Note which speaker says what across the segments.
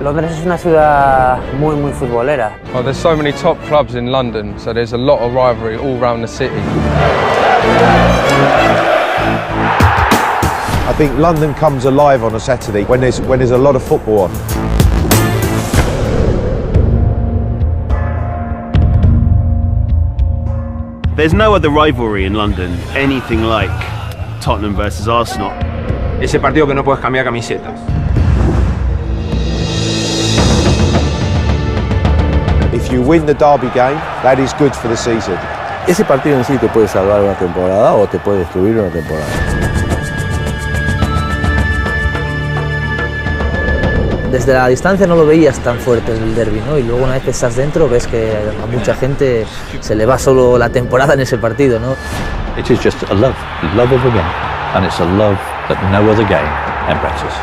Speaker 1: Londres es una ciudad muy futbolera.
Speaker 2: Well, there's so many top clubs in London, so there's a lot of rivalry all around the city.
Speaker 3: I think London comes alive on a Saturday when there's a lot of football on.
Speaker 4: There's no other rivalry in London, anything like Tottenham versus Arsenal.
Speaker 5: Ese partido que no puedes cambiar camisetas.
Speaker 3: If you win the derby game, that is good for the season.
Speaker 6: Ese partido en sí te puede salvar una temporada o te puede destruir una temporada.
Speaker 1: Desde la distancia no lo veías tan fuerte el derbi, ¿no? Y luego una vez que estás dentro ves que a mucha gente se le va solo la temporada en ese partido, ¿no?
Speaker 6: It is just a love of the game, and it's a love that no other game embraces.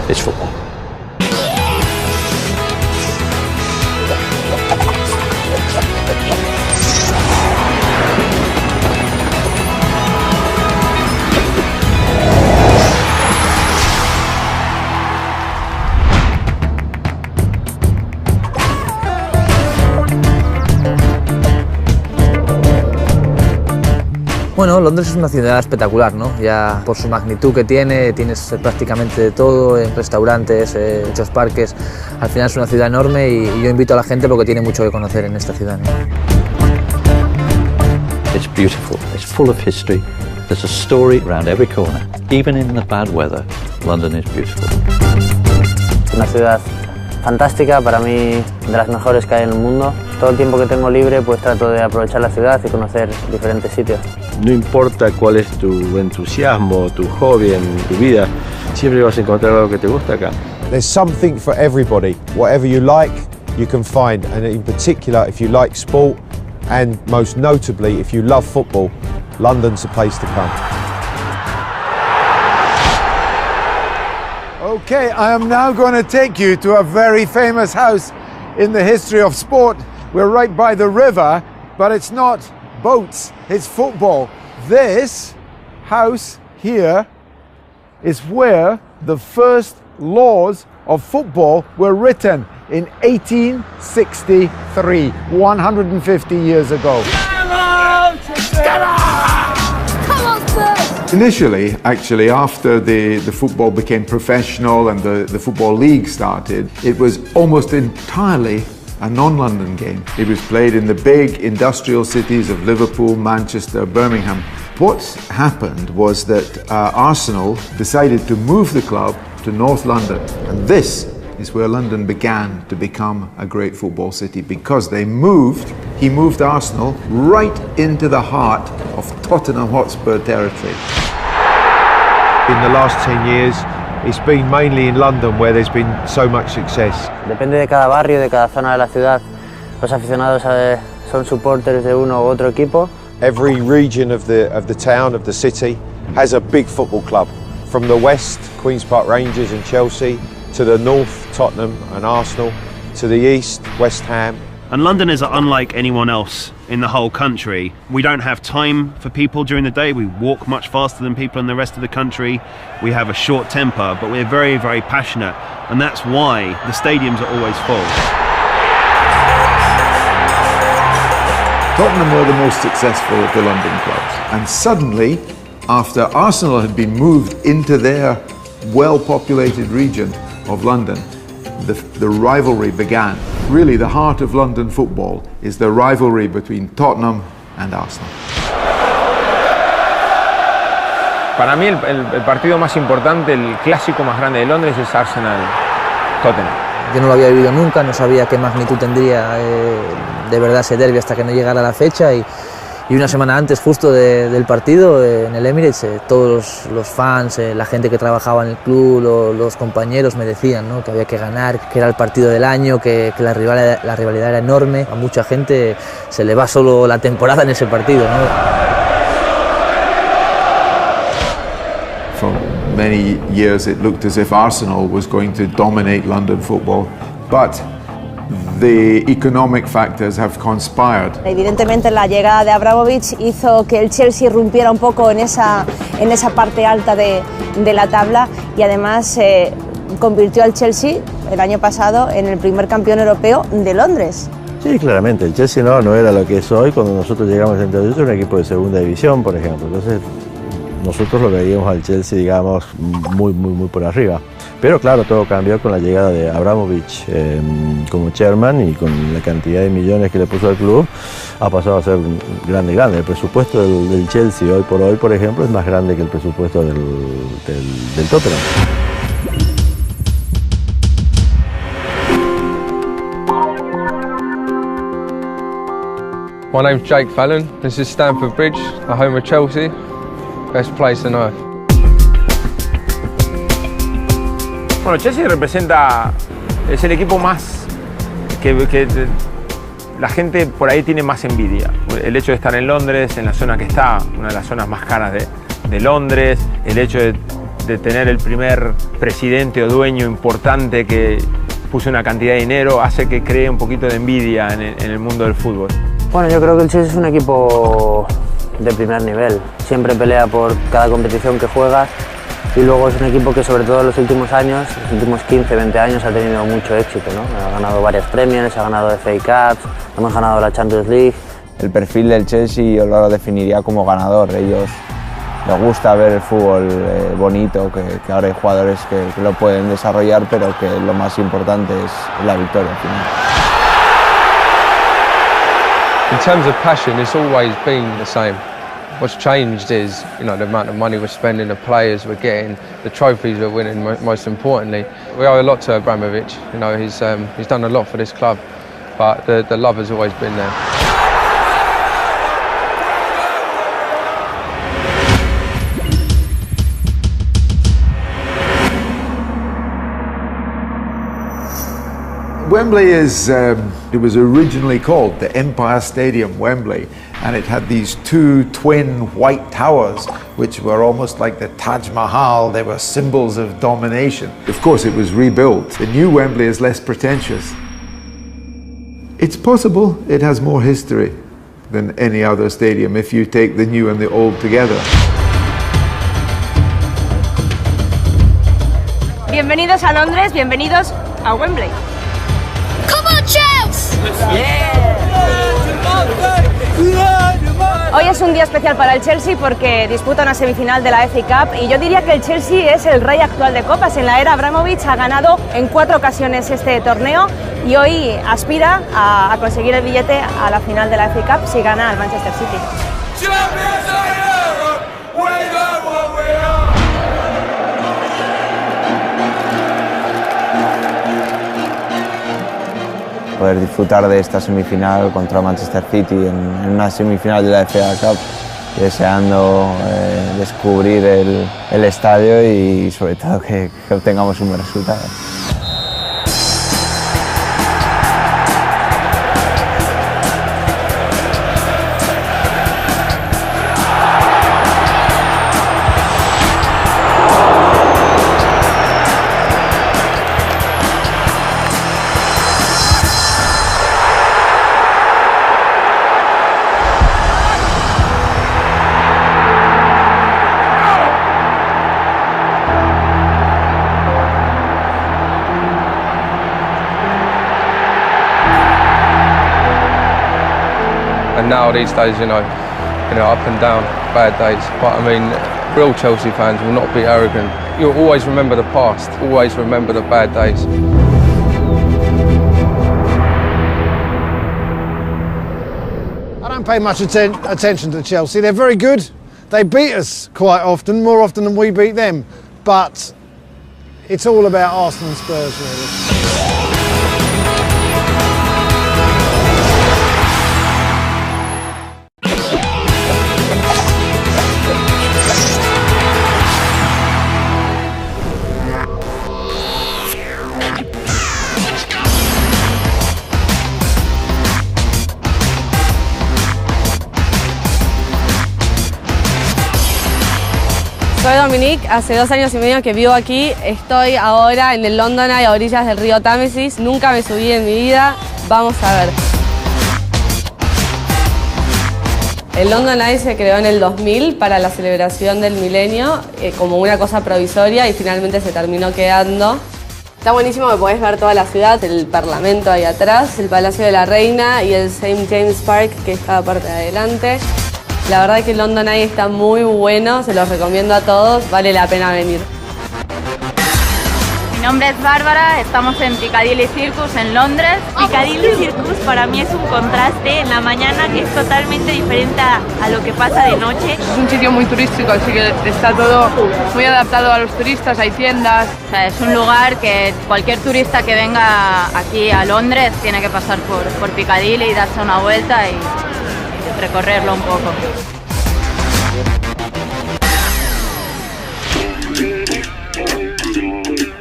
Speaker 6: It's football.
Speaker 1: Bueno, Londres es una ciudad espectacular, ¿no? Ya por su magnitud que tiene, tienes prácticamente de todo, en restaurantes, muchos parques. Al final es una ciudad enorme y yo invito a la gente porque tiene mucho que conocer en esta ciudad, ¿no?
Speaker 6: It's beautiful, it's full of history. There's a story around every corner. Even in the bad weather, London is beautiful.
Speaker 1: Es una ciudad fantástica, para mí de las mejores que hay en el mundo. Todo el tiempo que tengo libre pues trato de aprovechar la ciudad y conocer diferentes sitios.
Speaker 7: No importa cuál es tu entusiasmo, tu hobby en tu vida, siempre vas a encontrar algo que te gusta acá.
Speaker 3: There's something for everybody. Whatever you like, you can find. And in particular, if you like sport, and most notably, if you love football, London's the place to come.
Speaker 8: Okay, I am now going to take you to a very famous house in the history of sport. We're right by the river, but it's not boats, it's football. This house here is where the first laws of football were written in 1863, 150 years ago.
Speaker 9: Initially, actually, after the football became professional and the Football League started, it was almost entirely a non-London game. It was played in the big industrial cities of Liverpool, Manchester, Birmingham. What happened was that Arsenal decided to move the club to North London, and this is where London began to become a great football city, because he moved Arsenal right into the heart of Tottenham Hotspur territory.
Speaker 3: In the last 10 years, it's been mainly in London where there's been so much success.
Speaker 1: Depende de cada barrio, de cada zona de la ciudad. Los aficionados son supporters de uno u otro equipo.
Speaker 3: Every region of the town, of the city, has a big football club. From the west, Queen's Park Rangers and Chelsea, to the north, Tottenham and Arsenal, to the east, West Ham.
Speaker 4: And Londoners are unlike anyone else in the whole country. We don't have time for people during the day. We walk much faster than people in the rest of the country. We have a short temper, but we're very, very passionate. And that's why the stadiums are always full.
Speaker 9: Tottenham were the most successful of the London clubs, and suddenly, after Arsenal had been moved into their well-populated region of London, the rivalry began. Really, the heart of London football is the rivalry between Tottenham and Arsenal.
Speaker 5: Para mí el partido más importante, el clásico más grande de Londres es Arsenal-Tottenham.
Speaker 1: Yo no lo había vivido nunca, no sabía qué magnitud tendría de verdad ese derbi hasta que no llegara la fecha y una semana antes justo del partido en el Emirates todos los fans, la gente que trabajaba en el club, los compañeros me decían, ¿no?, que había que ganar, que era el partido del año, que la rivalidad era enorme. A mucha gente se le va solo la temporada en ese partido, ¿no?
Speaker 9: For many years it looked as if Arsenal was going to dominate London football, but the economic factors have conspired.
Speaker 10: Evidentemente la llegada de Abramovich hizo que el Chelsea irrumpiera un poco en esa parte alta de la tabla y además convirtió al Chelsea el año pasado en el primer campeón europeo de Londres.
Speaker 7: Sí, claramente. El Chelsea no era lo que es hoy. Cuando nosotros llegamos en 2008 era un equipo de segunda división, por ejemplo. Entonces, nosotros lo veíamos al Chelsea, digamos, muy por arriba. Pero claro, todo cambió con la llegada de Abramovich como chairman y con la cantidad de millones que le puso al club, ha pasado a ser grande. El presupuesto del Chelsea hoy, por ejemplo, es más grande que el presupuesto del Tottenham.
Speaker 2: My name's Jake Fallon. This is Stamford Bridge, the home of Chelsea. Best place on earth.
Speaker 5: Bueno, Chelsea es el equipo más que la gente por ahí tiene más envidia. El hecho de estar en Londres, en la zona que está, una de las zonas más caras de Londres, el hecho de tener el primer presidente o dueño importante que puso una cantidad de dinero, hace que cree un poquito de envidia en el mundo del fútbol.
Speaker 1: Bueno, yo creo que el Chelsea es un equipo de primer nivel. Siempre pelea por cada competición que juegas y luego es un equipo que sobre todo en los últimos años, los últimos 15, 20 años ha tenido mucho éxito, ¿no? Ha ganado varias Premiers, ha ganado FA Cups, hemos ganado la Champions League.
Speaker 11: El perfil del Chelsea yo lo definiría como ganador. Ellos les gusta ver el fútbol bonito, que ahora hay jugadores que lo pueden desarrollar, pero que lo más importante es la victoria al final.
Speaker 2: In terms of passion, it's always been the same. What's changed is, the amount of money we're spending, the players we're getting, the trophies we're winning. Most importantly, we owe a lot to Abramovich. He's done a lot for this club, but the love has always been there.
Speaker 9: Wembley it was originally called the Empire Stadium, Wembley, and it had these two twin white towers, which were almost like the Taj Mahal. They were symbols of domination. Of course, it was rebuilt. The new Wembley is less pretentious. It's possible it has more history than any other stadium if you take the new and the old together.
Speaker 10: Bienvenidos a Londres, bienvenidos a Wembley. Hoy es un día especial para el Chelsea porque disputa una semifinal de la FA Cup y yo diría que el Chelsea es el rey actual de copas. En la era Abramovich ha ganado en 4 ocasiones este torneo y hoy aspira a conseguir el billete a la final de la FA Cup si gana al Manchester City.
Speaker 11: Poder disfrutar de esta semifinal contra Manchester City en una semifinal de la FA Cup, deseando descubrir el estadio y sobre todo que obtengamos un buen resultado.
Speaker 2: And now these days, up and down, bad days. But I mean, real Chelsea fans will not be arrogant. You'll always remember the past, always remember the bad days.
Speaker 8: I don't pay much attention to Chelsea. They're very good. They beat us quite often, more often than we beat them. But it's all about Arsenal and Spurs, really.
Speaker 12: Soy Dominique, hace 2 años y medio que vivo aquí. Estoy ahora en el London Eye, a orillas del río Támesis. Nunca me subí en mi vida. Vamos a ver. El London Eye se creó en el 2000 para la celebración del milenio como una cosa provisoria y finalmente se terminó quedando. Está buenísimo que podés ver toda la ciudad, el Parlamento ahí atrás, el Palacio de la Reina y el St. James Park, que está parte de adelante. La verdad que London Eye está muy bueno, se los recomiendo a todos, vale la pena venir.
Speaker 13: Mi nombre es Bárbara, estamos en Piccadilly Circus en Londres. Piccadilly Circus para mí es un contraste en la mañana que es totalmente diferente a lo que pasa de noche.
Speaker 14: Es un sitio muy turístico, así que está todo muy adaptado a los turistas, hay tiendas.
Speaker 13: O sea, es un lugar que cualquier turista que venga aquí a Londres tiene que pasar por Piccadilly y darse una vuelta y recorrerlo un poco.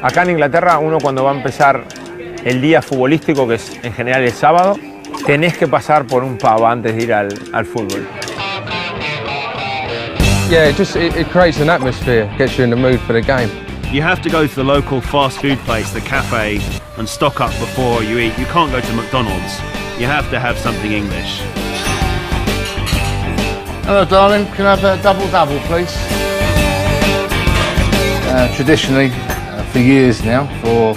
Speaker 5: Acá en Inglaterra, uno cuando va a empezar el día futbolístico, que es en general el sábado, tenés que pasar por un pub antes de ir al fútbol.
Speaker 2: Yeah, it creates an atmosphere, gets you in the mood for the game.
Speaker 4: You have to go to the local fast food place, the cafe, and stock up before you eat. You can't go to McDonald's. You have to have something English.
Speaker 15: Hello, darling. Can I have a double, please? Traditionally, for years now, for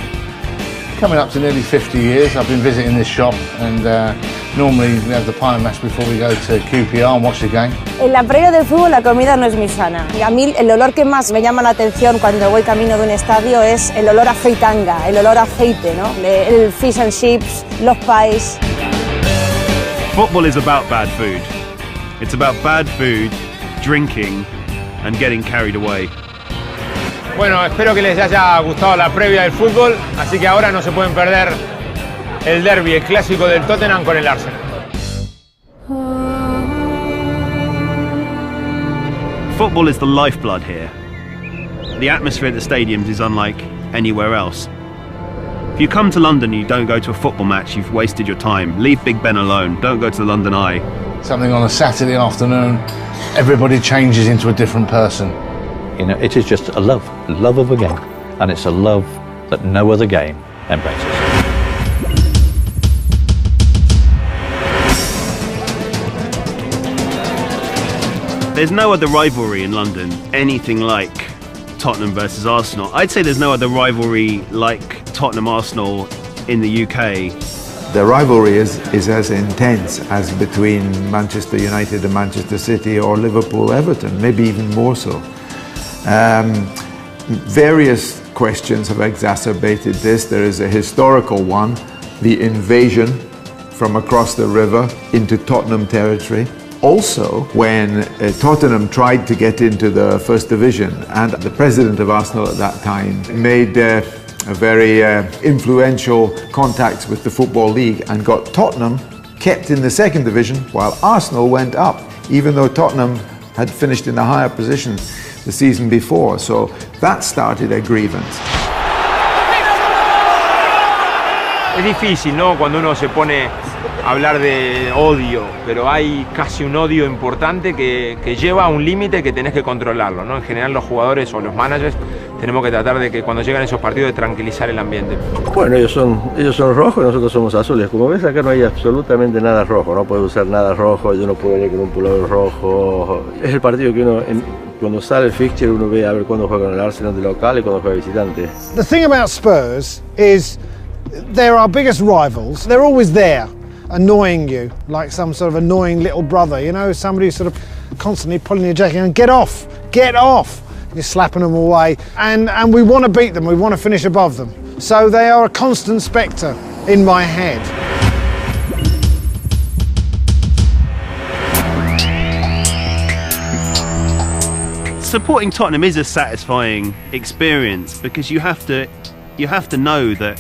Speaker 15: coming up to nearly 50 years, I've been visiting this shop, and normally we have the pie and mash before we go to QPR and watch the game.
Speaker 10: En la previa del fútbol la comida no es muy sana. A mí el olor que más me llama la atención cuando voy camino de un estadio es el olor a fritanga, el olor a aceite, ¿no? El fish and chips, los pies.
Speaker 4: Football is about bad food. It's about bad food, drinking, and getting carried away.
Speaker 5: Bueno, espero que les haya gustado la previa del fútbol, así que ahora no se pueden perder el derbi, el clásico del Tottenham con el Arsenal.
Speaker 4: Football is the lifeblood here. The atmosphere at the stadiums is unlike anywhere else. If you come to London and you don't go to a football match, you've wasted your time. Leave Big Ben alone. Don't go to the London Eye.
Speaker 15: Something on a Saturday afternoon, everybody changes into a different person.
Speaker 6: You know, it is just a love of a game, and it's a love that no other game embraces.
Speaker 4: There's no other rivalry in London, anything like Tottenham versus Arsenal. I'd say there's no other rivalry like Tottenham-Arsenal in the UK.
Speaker 9: The rivalry is as intense as between Manchester United and Manchester City or Liverpool-Everton, maybe even more so. Various questions have exacerbated this. There is a historical one, the invasion from across the river into Tottenham territory. Also, when Tottenham tried to get into the First Division, and the president of Arsenal at that time made a very influential contacts with the Football League and got Tottenham kept in the Second Division while Arsenal went up, even though Tottenham had finished in a higher position the season before. So that started a grievance.
Speaker 5: Es difícil, ¿no? Cuando uno se pone a hablar de odio, pero hay casi un odio importante que lleva a un límite que tenés que controlarlo, ¿no? En general los jugadores o los managers tenemos que tratar de que cuando llegan esos partidos de tranquilizar el ambiente.
Speaker 7: Bueno, ellos son rojos y nosotros somos azules. Como ves, acá no hay absolutamente nada rojo, no puedes usar nada rojo, yo no puedo venir con un pullover rojo. Es el partido que uno, cuando sale el fixture, uno ve a ver cuándo juega con el Arsenal de local y cuándo juega visitante.
Speaker 8: The thing about Spurs is they're our biggest rivals. They're always there, annoying you, like some sort of annoying little brother, you know, somebody who's sort of constantly pulling your jacket and get off, get off. You're slapping them away, and we want to beat them, we want to finish above them. So they are a constant spectre in my head.
Speaker 4: Supporting Tottenham is a satisfying experience because you have to know that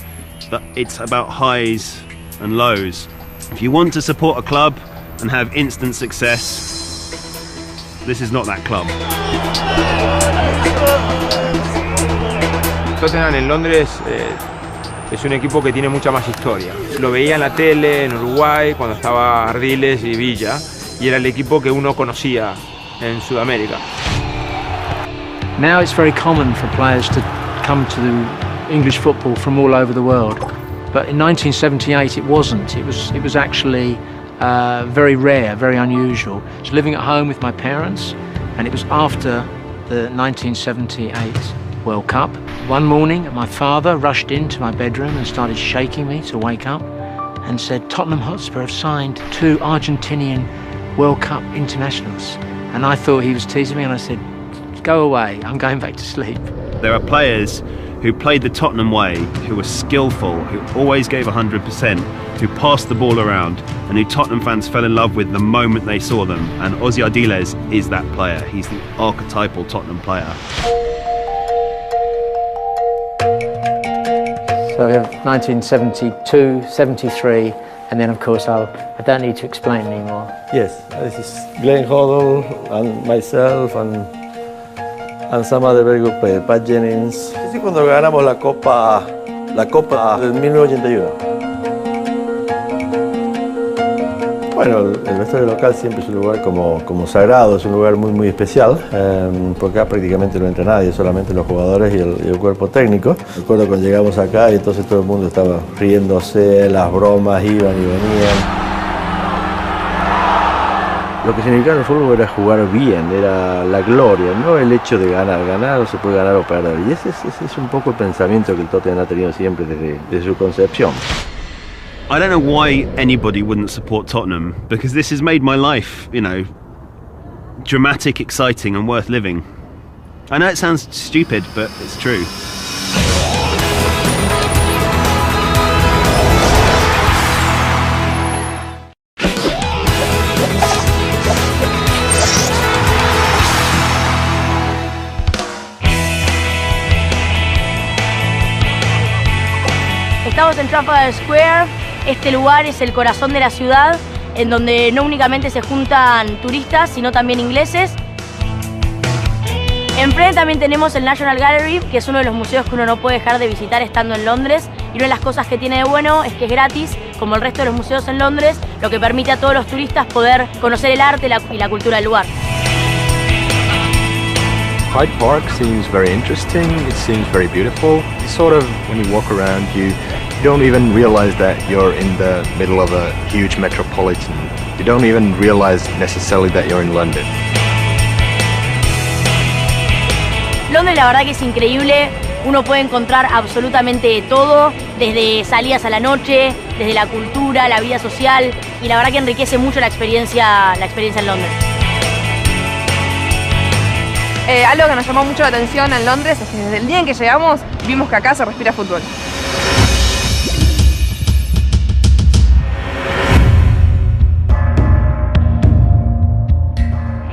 Speaker 4: it's about highs and lows. If you want to support a club and have instant success, this is not that club.
Speaker 5: Tottenham en Londres es un equipo que tiene mucha más historia. Lo veía en la tele, en Uruguay, cuando estaba Ardiles y Villa, y era el equipo que uno conocía en Sudamérica.
Speaker 16: Now it's very common for players to come to English football from all over the world, but in 1978 it wasn't. It was actually very rare, very unusual. I was living at home with my parents, and it was after the 1978 World Cup. One morning, my father rushed into my bedroom and started shaking me to wake up and said, Tottenham Hotspur have signed 2 Argentinian World Cup internationals. And I thought he was teasing me, and I said, go away, I'm going back to sleep.
Speaker 4: There are players who played the Tottenham way, who were skillful, who always gave 100%, who passed the ball around, and who Tottenham fans fell in love with the moment they saw them. And Ozzy Ardiles is that player. He's the archetypal Tottenham player.
Speaker 16: So we have 1972, 73, and then of course I don't need to explain anymore.
Speaker 7: Yes, this is Glenn Hoddle and myself and some other very good players, Pat Jennings. Es cuando ganamos la Copa del 1981. Bueno, el vestuario local siempre es un lugar como sagrado, es un lugar muy especial, porque acá prácticamente no entra nadie, solamente los jugadores y el cuerpo técnico. Recuerdo cuando llegamos acá y entonces todo el mundo estaba riéndose, las bromas iban y venían. Lo que significaba el fútbol era jugar bien, era la gloria, no el hecho de ganar. Ganar se puede ganar o perder. Y ese es un poco el pensamiento que el Tottenham ha tenido siempre desde su concepción.
Speaker 4: I don't know why anybody wouldn't support Tottenham, because this has made my life, you know, dramatic, exciting and worth living. I know it sounds stupid, but it's true.
Speaker 10: Estamos en Trafalgar Square. Este lugar es el corazón de la ciudad, en donde no únicamente se juntan turistas, sino también ingleses. Enfrente también tenemos el National Gallery, que es uno de los museos que uno no puede dejar de visitar estando en Londres. Y una de las cosas que tiene de bueno es que es gratis, como el resto de los museos en Londres, lo que permite a todos los turistas poder conocer el arte y la cultura del lugar.
Speaker 17: Hyde Park seems very interesting, it seems very beautiful. Sort of, when you walk around, you don't even realize that you're in the middle of a huge metropolitan. You don't even realize necessarily that you're in London.
Speaker 10: Londres la verdad que es increíble, uno puede encontrar absolutamente todo, desde salidas a la noche, desde la cultura, la vida social, y la verdad que enriquece mucho la experiencia en Londres.
Speaker 14: Algo que nos llamó mucho la atención en Londres es que desde el día en que llegamos vimos que acá se respira fútbol.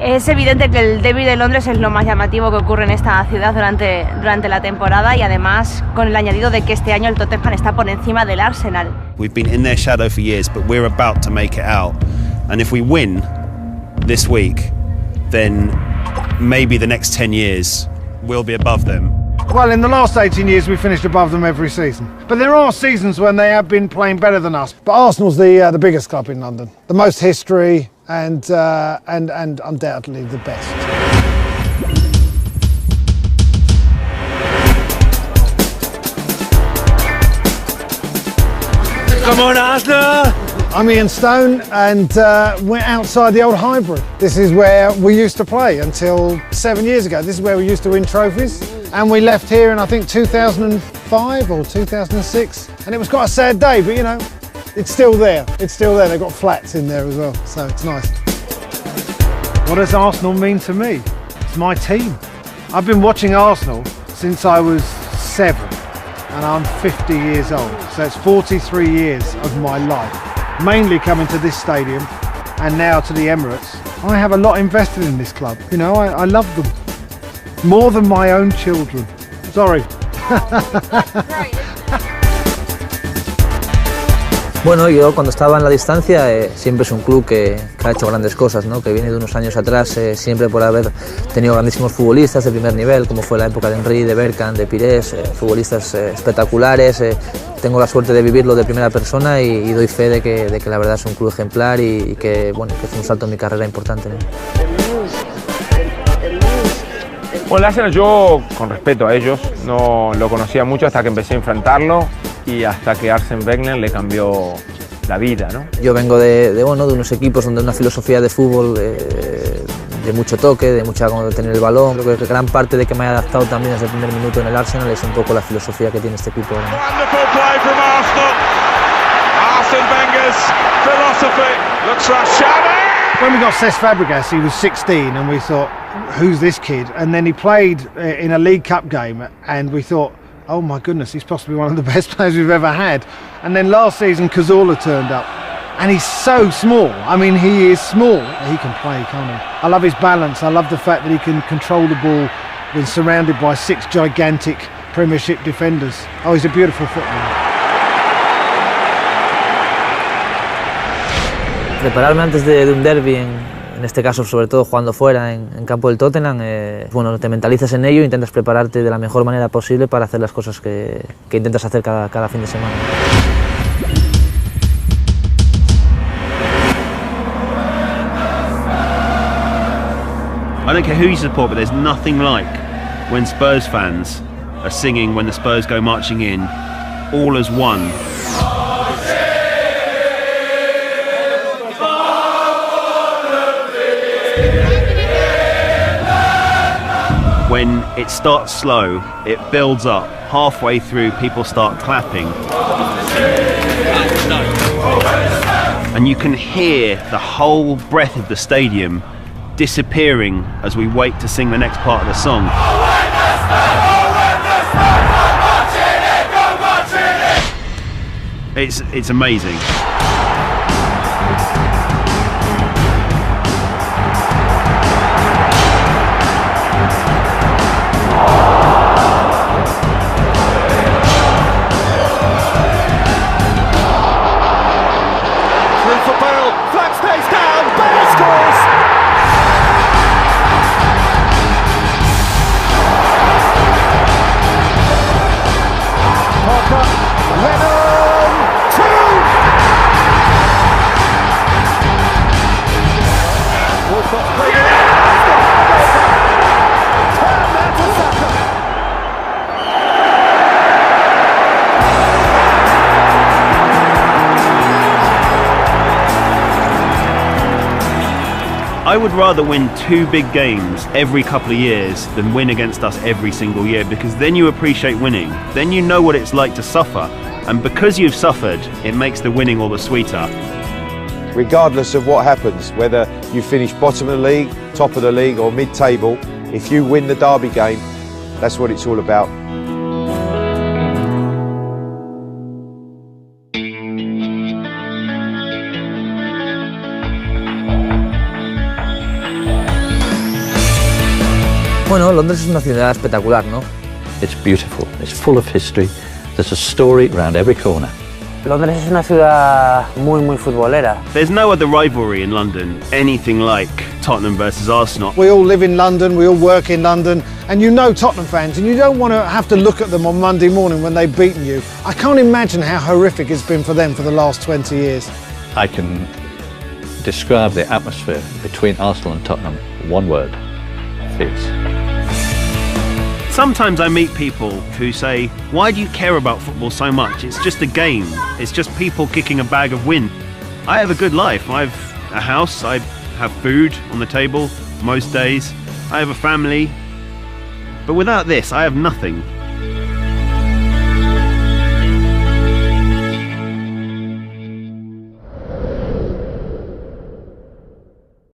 Speaker 10: Es evidente que el derbi de Londres es lo más llamativo que ocurre en esta ciudad durante la temporada, y además con el añadido de que este año el Tottenham está por encima del Arsenal.
Speaker 4: We've been in their shadow for years, but we're about to make it out. And if we win this week, then maybe the next 10 years we'll be above them.
Speaker 8: Well, in the last 18 years we finished above them every season. But there are seasons when they have been playing better than us. But Arsenal's the biggest club in London. The most history and undoubtedly the best.
Speaker 18: Come on, Arsenal!
Speaker 8: I'm Ian Stone, and we're outside the old Highbury. This is where we used to play until 7 years ago. This is where we used to win trophies. And we left here in, I think, 2005 or 2006. And it was quite a sad day, but you know, it's still there. It's still there. They've got flats in there as well, so it's nice.
Speaker 19: What does Arsenal mean to me? It's my team. I've been watching Arsenal since I was 7, and I'm 50 years old. So it's 43 years of my life. Mainly coming to this stadium and now to the Emirates. I have a lot invested in this club. You know, I love them more than my own children. Sorry.
Speaker 1: Bueno, yo cuando estaba en la distancia siempre es un club que ha hecho grandes cosas, ¿no? Que viene de unos años atrás siempre por haber tenido grandísimos futbolistas de primer nivel, como fue la época de Henry, de Bergkamp, de Pires, futbolistas espectaculares. Tengo la suerte de vivirlo de primera persona y doy fe de que la verdad es un club ejemplar y que, bueno, que fue un salto en mi carrera importante, ¿no?
Speaker 5: Bueno, el Arsenal, yo, con respeto a ellos, no lo conocía mucho hasta que empecé a enfrentarlo y hasta que Arsene Wenger le cambió la vida, ¿no?
Speaker 1: Yo vengo de unos equipos donde una filosofía de fútbol de mucho toque, de mucha tener el balón. Creo que gran parte de que me haya adaptado también desde el primer minuto en el Arsenal es un poco la filosofía que tiene este equipo.
Speaker 20: Wonderful play from Arsenal. Arsene Wenger's philosophy looks Rashani.
Speaker 19: When we got Cesc Fabregas, he was 16 and we thought, who's this kid? And then he played in a League Cup game and we thought, oh my goodness, he's possibly one of the best players we've ever had. And then last season Cazorla turned up and he's so small. I mean, he is small. He can play, can't he? I love his balance. I love the fact that he can control the ball when surrounded by 6 gigantic Premiership defenders. Oh, he's a beautiful footballer.
Speaker 1: Prepararme antes de un derbi, en este caso sobre todo jugando fuera en campo del Tottenham, bueno, te mentalizas en ello e intentas prepararte de la mejor manera posible para hacer las cosas que intentas hacer cada fin de semana.
Speaker 4: I don't care who you support, but there's nothing like when Spurs fans are singing when the Spurs go marching in, all as one. When it starts slow, it builds up. Halfway through, people start clapping. And you can hear the whole breadth of the stadium disappearing as we wait to sing the next part of the song. It's amazing. I would rather win 2 big games every couple of years than win against us every single year, because then you appreciate winning. Then you know what it's like to suffer. And because you've suffered, it makes the winning all the sweeter.
Speaker 3: Regardless of what happens, whether you finish bottom of the league, top of the league or mid-table, if you win the derby game, that's what it's all about.
Speaker 1: Bueno, Londres es una ciudad espectacular, ¿no?
Speaker 6: It's beautiful. It's full of history. There's a story around every corner.
Speaker 21: Londres es una ciudad muy futbolera.
Speaker 4: There's no other rivalry in London, anything like Tottenham versus Arsenal.
Speaker 19: We all live in London, we all work in London, and you know Tottenham fans, and you don't want to have to look at them on Monday morning when they've beaten you. I can't imagine how horrific it's been for them for the last 20 years.
Speaker 6: I can describe the atmosphere between Arsenal and Tottenham, one word: fierce.
Speaker 4: Sometimes I meet people who say, why do you care about football so much? It's just a game. It's just people kicking a bag of wind. I have a good life. I have a house. I have food on the table most days. I have a family. But without this, I have nothing.